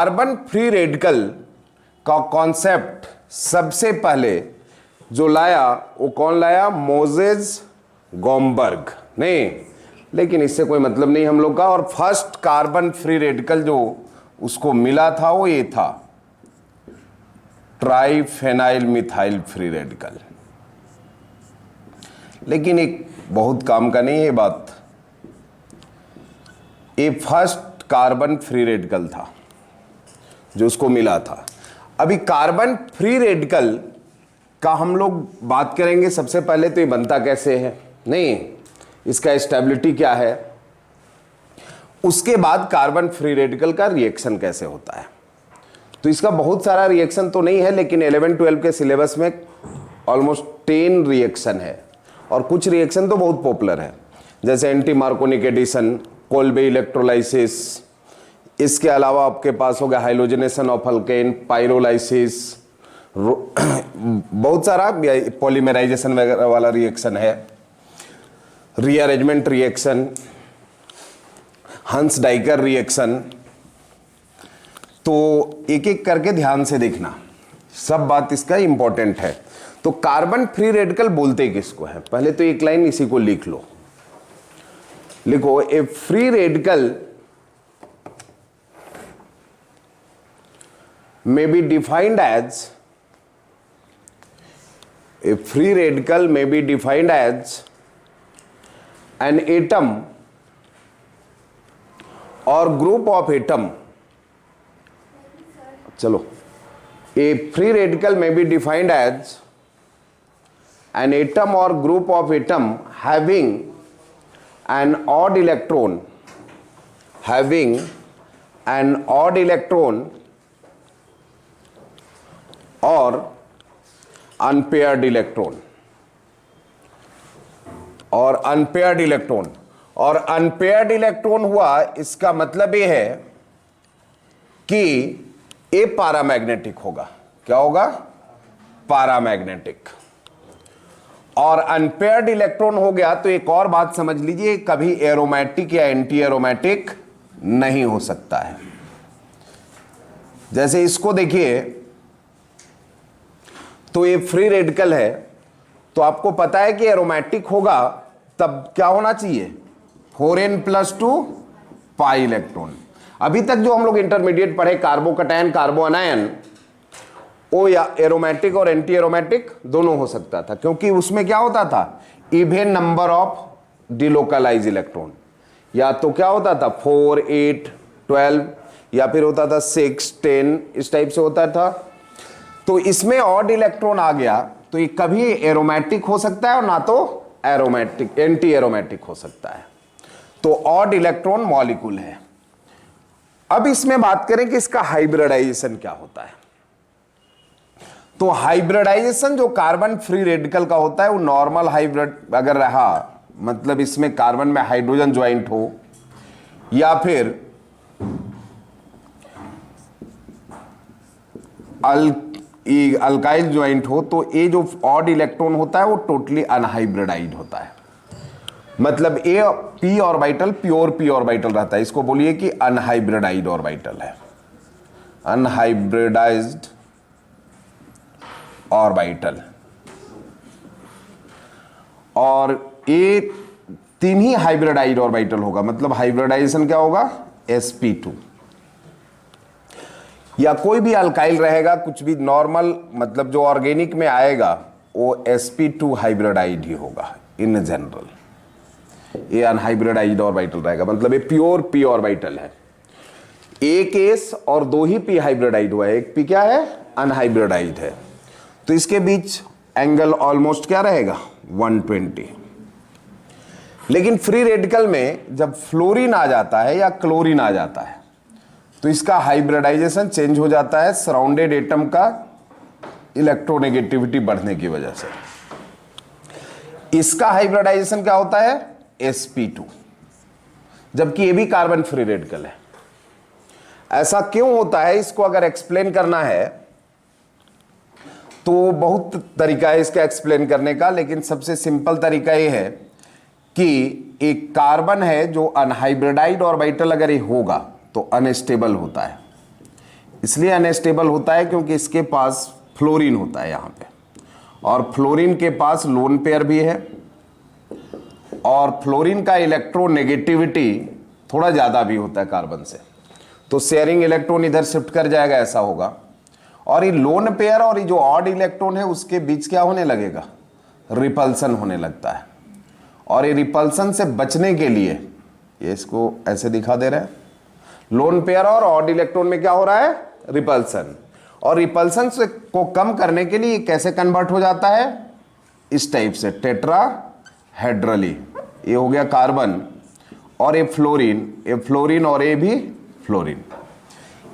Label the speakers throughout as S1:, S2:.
S1: Carbon free radical का concept सबसे पहले जो लाया वो कौन लाया? मोजेस गोमबर्ग। नहीं, लेकिन इससे कोई मतलब नहीं हम लोग का। और फर्स्ट कार्बन फ्री रेडिकल जो उसको मिला था वो ये था, ट्राइफेनाइल मिथाइल फ्री रेडिकल। लेकिन एक बहुत काम का नहीं है बात, ये फर्स्ट कार्बन फ्री रेडिकल था जो उसको मिला था। अभी कार्बन फ्री रेडिकल का हम लोग बात करेंगे। सबसे पहले तो ये बनता कैसे है, नहीं इसका स्टेबिलिटी क्या है, उसके बाद कार्बन फ्री रेडिकल का रिएक्शन कैसे होता है। तो इसका बहुत सारा रिएक्शन तो नहीं है, लेकिन 11-12 के सिलेबस में ऑलमोस्ट 10 रिएक्शन है और कुछ रिएक्शन तो बहुत पॉपुलर है, जैसे anti Markovnikov addition, Kolbe electrolysis. इसके अलावा आपके पास हो गया हाइलोजनेशन ऑफ अल्केन, पाइरोलाइसिस, बहुत सारा पॉलीमराइजेशन वगैरह वाला रिएक्शन है, रीअरेंजमेंट रिएक्शन, हंस डाइकर रिएक्शन। तो एक एक करके ध्यान से देखना, सब बात इसका इंपॉर्टेंट है। तो कार्बन फ्री रेडिकल बोलते किसको है? पहले तो एक लाइन इसी को लिख लो, लिखो a free radical may be defined as an atom or group of atom. चलो, a free radical may be defined as an atom or group of atom having an odd electron और unpaired electron और unpaired electron हुआ, इसका मतलब यह है कि ए paramagnetic होगा। क्या होगा? पैरामैग्नेटिक। और अनपेयर्ड इलेक्ट्रॉन हो गया तो एक और बात समझ लीजिए, कभी एरोमेटिक या एंटी एरोमेटिक नहीं हो सकता है। जैसे इसको देखिए, तो ये फ्री रेडिकल है, तो आपको पता है कि एरोमेटिक होगा तब क्या होना चाहिए? 4n+2 pi electron. अभी तक जो हम लोग इंटरमीडिएट पढ़े, कार्बोकैटायन, कार्बो अनायन, वो या एरोमेटिक और एंटी एरोमेटिक दोनों हो सकता था, क्योंकि उसमें क्या होता था? Even number of delocalise electron. या तो क्या होता था? 4, 8, 12, या फिर होता था 6, 10, इस टाइप से होता था। तो इसमें ऑड इलेक्ट्रॉन आ गया तो ये कभी एरोमेटिक हो सकता है और ना तो एरोमेटिक, एंटी एरोमेटिक हो सकता है। तो ऑड इलेक्ट्रॉन मॉलिक्यूल है। अब इसमें बात करें कि इसका हाइब्रिडाइजेशन क्या होता है। तो हाइब्रिडाइजेशन जो कार्बन फ्री रेडिकल का होता है वो नॉर्मल हाइब्रिड अगर रहा, मतलब इसमें कार्बन में हाइड्रोजन ज्वाइंट हो या फिर अल्काइल ज्वाइंट हो, तो ये जो ऑड इलेक्ट्रॉन होता है वो टोटली अनहाइब्रिडाइड होता है। मतलब A P orbital pure P orbital रहता है। इसको बोलिए कि अनहाइब्रिडाइड ऑर्बिटल है, अनहाइब्रिडाइज्ड ऑर्बिटल। और ये 3 ही हाइब्रिडाइड ऑर्बिटल होगा। मतलब हाइब्रिडाइजेशन क्या होगा? sp2। या कोई भी अल्काइल रहेगा, कुछ भी नॉर्मल, मतलब जो ऑर्गेनिक में आएगा वो sp2 हाइब्रिडाइड ही होगा इन जनरल। ये अनहाइब्रिडाइड ऑर्बिटल रहेगा, मतलब ये प्योर पी ऑर्बिटल है। एक एस और 2 ही पी हाइब्रिडाइड हुआ है, एक पी क्या है? अनहाइब्रिडाइड है। तो इसके बीच एंगल ऑलमोस्ट क्या रहेगा? 120। लेकिन फ्री रेडिकल में जब फ्लोरीन आ जाता है या क्लोरीन आ जाता है तो इसका हाइब्रिडाइजेशन चेंज हो जाता है सराउंडेड एटम का इलेक्ट्रोनेगेटिविटी बढ़ने की वजह से। इसका हाइब्रिडाइजेशन क्या होता है? sp2, जबकि ये भी कार्बन फ्री रेडिकल है। ऐसा क्यों होता है, इसको अगर एक्सप्लेन करना है तो बहुत तरीका है इसका एक्सप्लेन करने का, लेकिन सबसे सिंपल तरीका ये है कि एक कार्बन है जो अनहाइब्रिडाइड ऑर्बिटल अगर ये होगा तो अनस्टेबल होता है। इसलिए अनस्टेबल होता है क्योंकि इसके पास फ्लोरीन होता है यहाँ पे, और फ्लोरीन के पास लोन पेयर भी है, और फ्लोरीन का इलेक्ट्रोनेगेटिविटी थोड़ा ज़्यादा भी होता है कार्बन से, तो शेयरिंग इलेक्ट्रॉन इधर शिफ्ट कर जाएगा, ऐसा होगा। और ये लोन पेयर और ये जो ऑड इलेक्ट्रॉन है उसके बीच क्या होने लगेगा, रिपल्सन होने लगता है। और ये रिपल्सन से बचने के लिए, ये इसको ऐसे दिखा दे रहे हैं, लोन पेयर और ऑड इलेक्ट्रॉन में क्या हो रहा है, रिपल्सन। और रिपल्सन से को कम करने के लिए कैसे कन्वर्ट हो जाता है, इस टाइप से, टेट्राहेड्रली। ये हो गया कार्बन और ये फ्लोरीन और ये भी फ्लोरीन।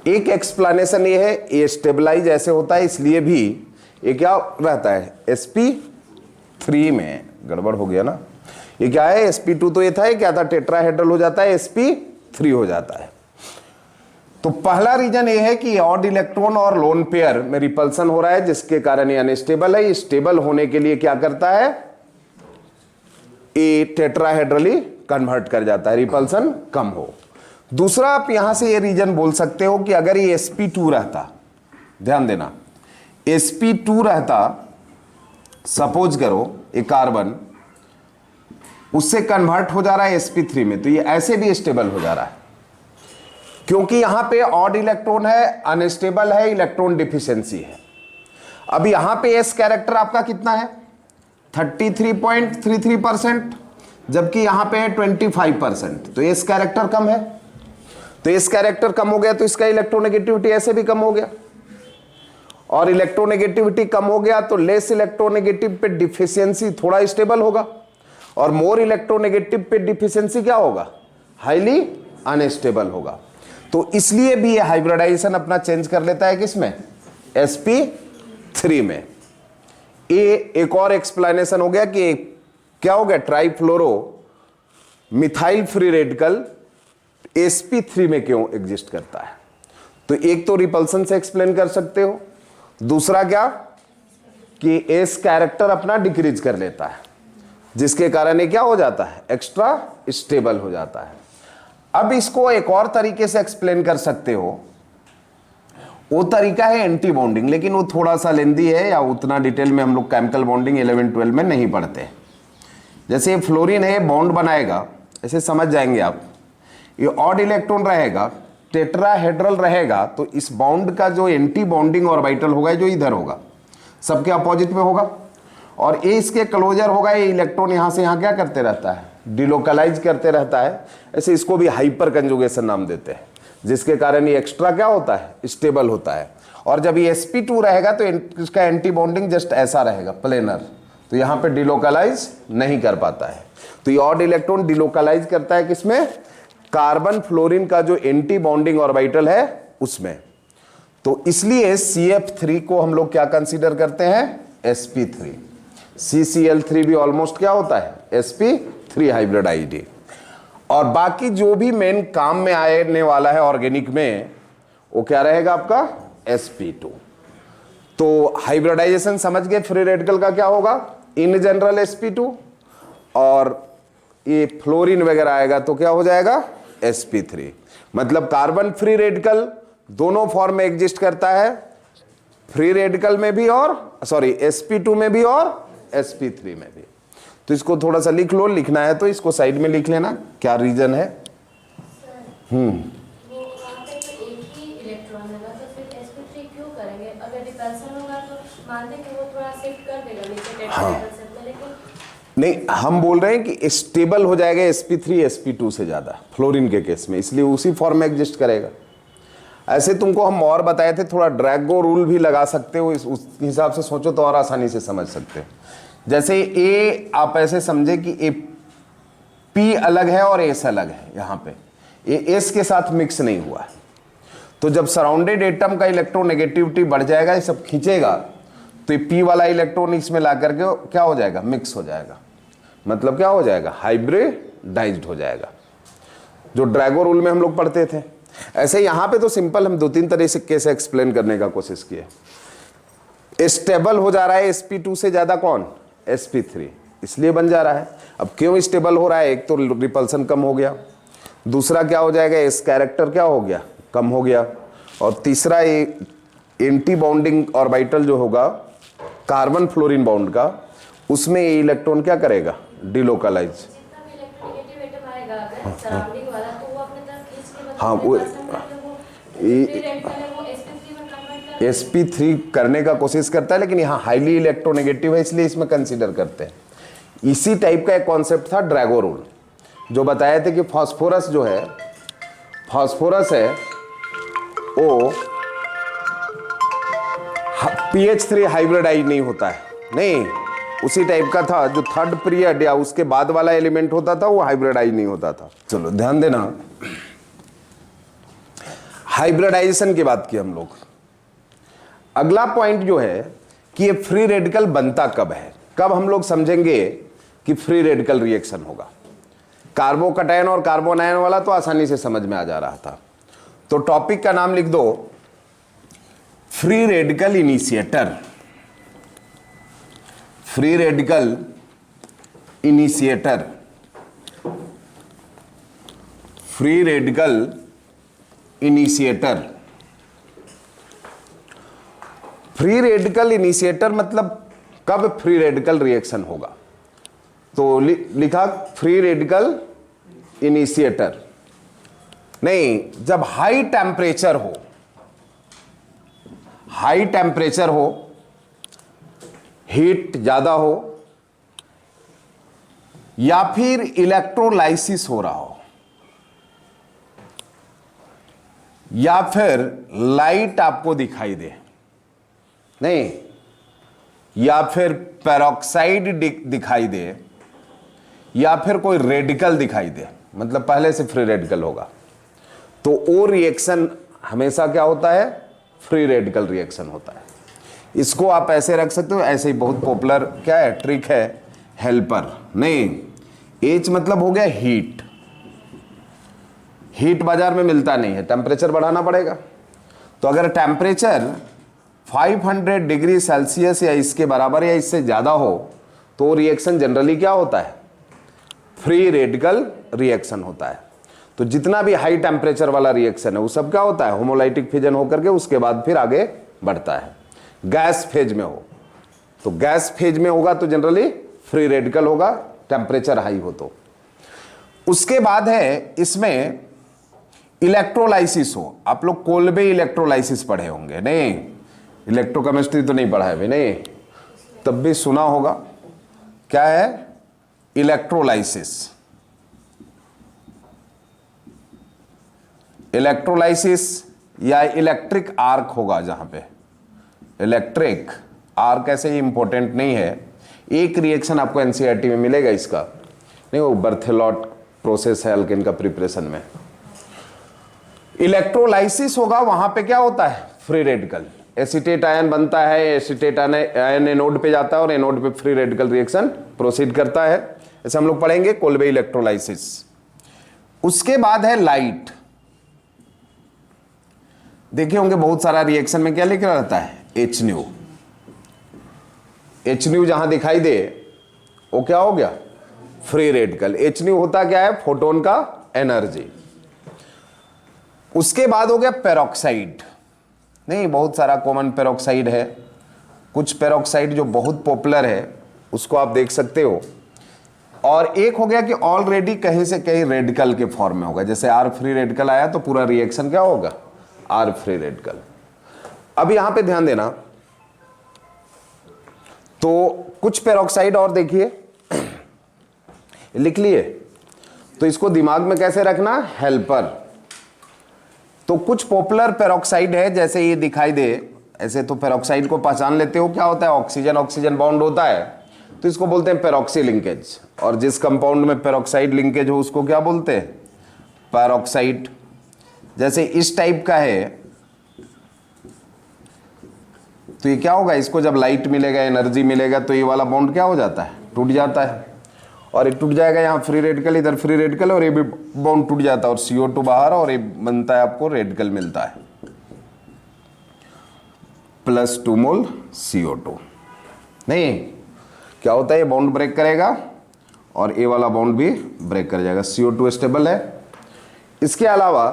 S1: एक एक्सप्लेनेशन ये है, ये स्टेबलाइज ऐसे होता है, इसलिए भी ये क्या रहता है, sp3 में गड़बड़ हो गया ना, ये क्या है, sp2 तो ये था, ये क्या था, टेट्राहेड्रल हो जाता है, sp3 हो जाता है। तो पहला रीजन ये है कि ऑड इलेक्ट्रॉन और लोन पेयर में रिपल्सन हो रहा है, जिसके कारण ये अनस्टेबल है। स्टेबल होने के लिए क्या करता है, ये टेट्राहेड्रली कन्वर्ट कर जाता है, रिपल्सन कम हो। दूसरा, आप यहां से ये रीजन बोल सकते हो कि अगर ये sp2 रहता, ध्यान देना, sp2 रहता, सपोज करो एक कार्बन उससे कन्वर्ट हो जा रहा है sp3 में, तो ये ऐसे भी स्टेबल हो जा रहा है, क्योंककि यहां पे ऑड इलेक्ट्रॉन है, अनस्टेबल है, इलेक्ट्रॉन डिफिशियंसी है। अब यहां पे एस कैरेक्टर आपका कितना है, 33.33%, जबकि यहां पे है 25%, तो एस कैरेक्टर कम है। तो एस कैरेक्टर कम हो गया तो इसका इलेक्ट्रोनेगेटिविटी ऐसे भी कम हो गया, और इलेक्ट्रोनेगेटिविटी कम हो गया तो लेस इलेक्ट्रोनेगेटिव पे डिफिशियंसी थोड़ा स्टेबल होगा, और मोर इलेक्ट्रोनेगेटिव पे डिफिशियंसी क्या होगा, हाईली अनस्टेबल होगा। तो इसलिए भी ये हाइब्रिडाइजेशन अपना चेंज कर लेता है किसमें, sp3 में। ये एक और एक्सप्लेनेशन हो गया कि क्या हो गया, trifluoro methyl free radical sp3 में क्यों एग्जिस्ट करता है। तो एक तो रिपल्सन से एक्सप्लेन कर सकते हो, दूसरा क्या कि एस कैरेक्टर अपना डिक्रीज कर लेता है, जिसके कारण ये क्या हो जाता है, एक्स्ट्रा स्टेबल हो जाता है। अब इसको एक और तरीके से एक्सप्लेन कर सकते हो, वो तरीका है एंटी बॉन्डिंग, लेकिन वो थोड़ा सा लेंदी है, या उतना डिटेल में हम लोग केमिकल बॉन्डिंग 11-12 में नहीं पढ़ते। जैसे ये फ्लोरीन है, बॉन्ड बनाएगा, ऐसे समझ जाएंगे आप, ये ऑड इलेक्ट्रॉन रहेगा, टेट्राहेड्रल रहेगा, तो इस बॉन्ड का जो एंटी बॉन्डिंग ऑर्बिटल होगा, जो इधर होगा, सबके अपोजिट में होगा, और ये इसके क्लोजर होगा, ये इलेक्ट्रॉन यहां से यहां क्या करते रहता है, डिलोकलाइज करते रहता है। ऐसे इसको भी हाइपर कंजुगेशन नाम देते हैं, जिसके कारण ये एक्स्ट्रा क्या होता है, स्टेबल होता है। और जब ये sp2 रहेगा तो इसका एंटी बॉन्डिंग जस्ट ऐसा रहेगा, प्लेनर, तो यहां पे डिलोकलाइज नहीं कर पाता है। तो ये ऑड इलेक्ट्रॉन डिलोकलाइज करता है किसमें, कार्बन फ्लोरीन का जो एंटी बॉन्डिंग ऑर्बिटल है उसमें। तो इसलिए CF3 को हम लोग क्या कंसीडर करते हैं, sp3। CCl3 भी ऑलमोस्ट क्या होता है, sp3 हाइब्रिडाइज्ड। और बाकी जो भी मेन काम में आने वाला है ऑर्गेनिक में, वो क्या रहेगा आपका, sp2। तो हाइब्रिडाइजेशन समझ गए, फ्री रेडिकल का क्या होगा, इन जनरल sp2, और ये फ्लोरीन वगैरह आएगा तो क्या हो जाएगा, sp3। मतलब कार्बन फ्री रेडिकल दोनों फॉर्म में एग्जिस्ट करता है, फ्री रेडिकल में भी और sp2 में भी और sp3 में भी। तो इसको थोड़ा सा लिख लो, लिखना है तो इसको साइड में लिख लेना, क्या रीजन है।
S2: वो वहाँ पे तो एक ही इलेक्ट्रॉन है ना, तो फिर sp3 क्यों करेंगे, अगर रिपल्सन होगा तो मान लें कि वो थोड़ा शिफ्ट कर देगा नीचे टेट्राहेड्रल से, लेकिन
S1: नहीं, हम बोल रहे हैं कि स्टेबल हो जाएगा sp3 sp2 से ज्यादा फ्लोरीन के केस में, इसलिए उसी फॉर्म में एग्जिस्ट करेगा। ऐसे तुमको हम और बताए थे, थोड़ा ड्रैगो रूल भी लगा सकते हो, उस हिसाब से सोचो तो और आसानी से समझ सकते हो। जैसे ए आप ऐसे समझे कि ए पी अलग है और एस अलग है, यहां पे ए एस के साथ मिक्स नहीं हुआ है, तो जब सराउंडेड एटम का इलेक्ट्रोनेगेटिविटी बढ़ जाएगा, ये सब खींचेगा, तो ये पी वाला इलेक्ट्रॉन इसमें ला करके क्या हो जाएगा, मिक्स हो जाएगा, मतलब क्या हो जाएगा, हाइब्रिडाइज्ड हो जाएगा, जो ड्रैगो रूल में हम लोग पढ़ते थे। ऐसे यहां पे तो सिंपल हम 2-3 तरीके से एक्सप्लेन करने का कोशिश किए। स्टेबल हो जा रहा है sp2 से ज्यादा कौन, sp3, इसलिए बन जा रहा है। अब क्यों स्टेबल हो रहा है, एक तो रिपल्सन कम हो गया, दूसरा क्या हो जाएगा, एस कैरेक्टर क्या हो गया, कम हो गया, और तीसरा एंटी बॉन्डिंग ऑर्बिटल जो होगा कार्बन फ्लोरीन बॉन्ड का, उसमें ये इलेक्ट्रॉन क्या करेगा, डिलोकलाइज।
S2: जितना भी इलेक्ट्रोनेगेटिव एटम आएगा अगर सराउंडिंग वाला, तो वो अपने तरफ खींच के
S1: हाँ, वो
S2: फ्री रेडिकल है वो sp3 में कन्वर्ट कर
S1: sp3 करने का कोशिश करता है, लेकिन यहाँ हाईली इलेक्ट्रोनेगेटिव है इसलिए इसमें कंसीडर करते हैं। इसी टाइप का एक कॉन्सेप्ट था ड्रैगो रूल, जो बताए थे कि फास्फोरस जो है, फास्फोरस है वो pH3 हाइब्रिडाइज नहीं होता है, नहीं, उसी टाइप का था जो थर्ड पीरियड या उसके बाद वाला एलिमेंट होता था वो हाइब्रिडाइज नहीं होता था। चलो ध्यान देना, हाइब्रिडाइजेशन की बात की हम लोग। अगला पॉइंट जो है कि ये फ्री रेडिकल बनता कब है, कब हम लोग समझेंगे कि फ्री रेडिकल रिएक्शन होगा। कार्बोकटायन और कार्बोनायन वाला तो आसानी से समझ में आ जा रहा था, तो टॉपिक का नाम लिख दो free radical initiator. Free radical initiator, free radical initiator. Free radical initiator मतलब कब फ्री रेडिकल रिएक्शन होगा, तो लिखा फ्री रेडिकल इनिशिएटर। नहीं, जब हाई टेम्परेचर हो, हाई टेम्परेचर हो, हीट ज्यादा हो, या फिर इलेक्ट्रोलाइसिस हो रहा हो, या फिर लाइट आपको दिखाई दे, नहीं, या फिर पेरोक्साइड दिखाई दे, या फिर कोई रेडिकल दिखाई दे, मतलब पहले से फ्री रेडिकल होगा, तो वो रिएक्शन हमेशा क्या होता है, फ्री रेडिकल रिएक्शन होता है। इसको आप ऐसे रख सकते हो, ऐसे ही बहुत पॉपुलर क्या है ट्रिक है, हेल्पर। नहीं, एच मतलब हो गया हीट, हीट बाजार में मिलता नहीं है, टेम्परेचर बढ़ाना पड़ेगा। तो अगर टेम्परेचर 500 डिग्री सेल्सियस या इसके बराबर या इससे ज़्यादा हो, तो रिएक्शन जनरली क्या होता है, फ्री रेडिकल रिएक्शन होता है। तो जितना भी हाई टेम्परेचर वाला रिएक्शन है वो सब क्या होता है, होमोलाइटिक फिजन होकर के उसके बाद फिर आगे बढ़ता है। गैस फेज में हो तो गैस फेज में होगा तो जनरली फ्री रेडिकल होगा, टेम्परेचर हाई हो तो। उसके बाद है इसमें इलेक्ट्रोलाइसिस हो। आप लोग कोल्बे इलेक्ट्रोलाइसिस पढ़े होंगे, नहीं, इलेक्ट्रोकेमिस्ट्री तो नहीं पढ़ा है भाई, नहीं, तब भी सुना होगा। क्या है इलेक्ट्रोलाइसिस? इलेक्ट्रोलाइसिस या इलेक्ट्रिक आर्क होगा, जहां पे इलेक्ट्रिक आर्क ऐसे ही इंपॉर्टेंट नहीं है। एक रिएक्शन आपको एनसीईआरटी में मिलेगा इसका, नहीं, वो बर्थेलॉट प्रोसेस है अल्केन का प्रिपरेशन में। इलेक्ट्रोलाइसिस होगा, वहां पे क्या होता है, फ्री रेडिकल, एसीटेट आयन बनता है, एसीटेट आयन एनोड पे जाता है और एनोड पे फ्री रेडिकल रिएक्शन प्रोसीड करता है। ऐसे हम लोग पढ़ेंगे कोल्बे इलेक्ट्रोलाइसिस। उसके बाद है लाइट। देखे होंगे बहुत सारा रिएक्शन में क्या लिखा रहता है, एच न्यू। एच न्यू जहां दिखाई दे वो क्या हो गया, फ्री रेडिकल। एच न्यू होता क्या है, फोटोन का एनर्जी। उसके बाद हो गया पेरोक्साइड। नहीं, बहुत सारा कॉमन पेरोक्साइड है, कुछ पेरोक्साइड जो बहुत पॉपुलर है उसको आप देख सकते हो। और एक हो गया कि ऑलरेडी कहीं से कहीं रेडिकल के फॉर्म में होगा, जैसे आर फ्री रेडिकल आया तो पूरा रिएक्शन क्या होगा, आर फ्री रेडिकल। अब यहां पे ध्यान देना, तो कुछ पेरोक्साइड और देखिए लिख लिए, तो इसको दिमाग में कैसे रखना, हेल्पर। तो कुछ पॉपुलर पेरोक्साइड है, जैसे ये दिखाई दे ऐसे, तो पेरोक्साइड को पहचान लेते हो, क्या होता है, ऑक्सीजन ऑक्सीजन बॉन्ड होता है, तो इसको बोलते हैं पेरोक्सी लिंकेज। और जिस कंपाउंड में पेरोक्साइड लिंकेज हो उसको क्या बोलते हैं, पेरोक्साइड। जैसे इस टाइप का है तो ये क्या होगा, इसको जब लाइट मिलेगा, एनर्जी मिलेगा, तो ये वाला बॉन्ड क्या हो जाता है, टूट जाता है, और ये टूट जाएगा, यहाँ फ्री रेडिकल, इधर फ्री रेडिकल, और ये भी बॉन्ड टूट जाता है और CO2 बाहर, और ये बनता है आपको रेडिकल मिलता है +2 मोल CO2। नहीं, क्या होता है, ये बॉन्ड ब्रेक करेगा और ये वाला बॉन्ड भी ब्रेक कर जाएगा, CO2 स्टेबल है। इसके अलावा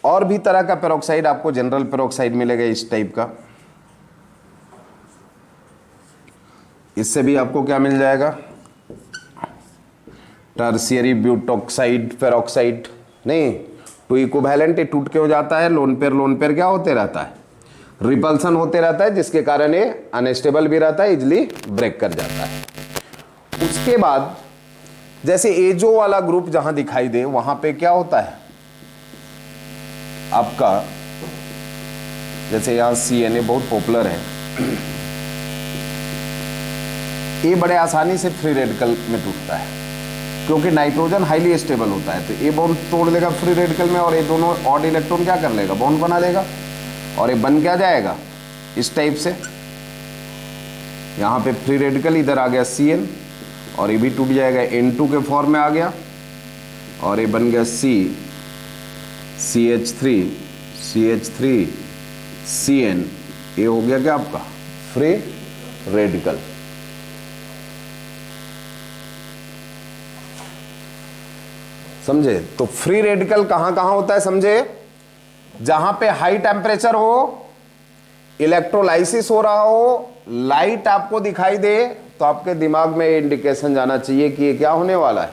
S1: और भी तरह का पेरोक्साइड आपको जनरल पेरोक्साइड मिलेगा इस टाइप का। इससे भी आपको क्या मिल जाएगा, टर्शियरी ब्यूटॉक्साइड पेरोक्साइड। नहीं, टू इक्विवेलेंट टूट के हो जाता है, लोन पेयर क्या होते रहता है, रिपल्सन होते रहता है, जिसके कारण ये अनस्टेबल भी रहता है, इजिली ब्रेक कर जाता है। उसके बाद जैसे एजो वाला ग्रुप जहां दिखाई दे वहां पे क्या होता है आपका, जैसे यहां CNA बहुत पॉपुलर है, ये बड़े आसानी से फ्री रेडिकल में टूटता है क्योंकि नाइट्रोजन हाईली स्टेबल होता है। तो ये बॉन्ड तोड़ देगा फ्री रेडिकल में और ये दोनों ऑड इलेक्ट्रॉन क्या कर लेगा, बॉन्ड बना लेगा और ये बन क्या जाएगा इस टाइप से। यहाँ पे फ्री रेडिकल इधर आ गया Cn और ये भी टूट जाएगा, N2 के फॉर्म में आ गया और ये बन गया CH3 Cn। ये हो गया क्या आपका फ्री रेडिकल। समझे? तो फ्री रेडिकल कहां कहां होता है समझे, जहां पे हाई टेम्परेचर हो, इलेक्ट्रोलाइसिस हो रहा हो, लाइट आपको दिखाई दे, तो आपके दिमाग में इंडिकेशन जाना चाहिए कि ये क्या होने वाला है,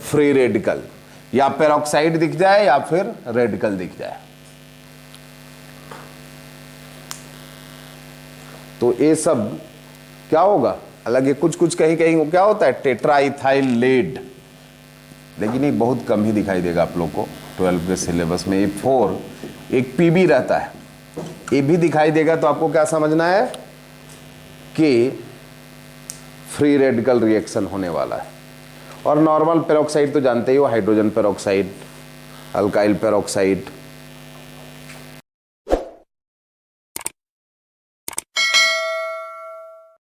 S1: फ्री रेडिकल, या पेरोक्साइड दिख जाए या फिर रेडिकल दिख जाए। तो ये सब क्या होगा, हालांकि कुछ कुछ कहीं कहीं क्या होता है टेट्राइथाइल लेड, लेकिन ये बहुत कम ही दिखाई देगा आप लोग को 12 के सिलेबस में। ये 4 एक PB रहता है, ये भी दिखाई देगा। तो आपको क्या समझना है कि फ्री रेडिकल रिएक्शन होने वाला है। और नॉर्मल पेरोक्साइड तो जानते ही हो, हाइड्रोजन पेरोक्साइड, अल्काइल पेरोक्साइड,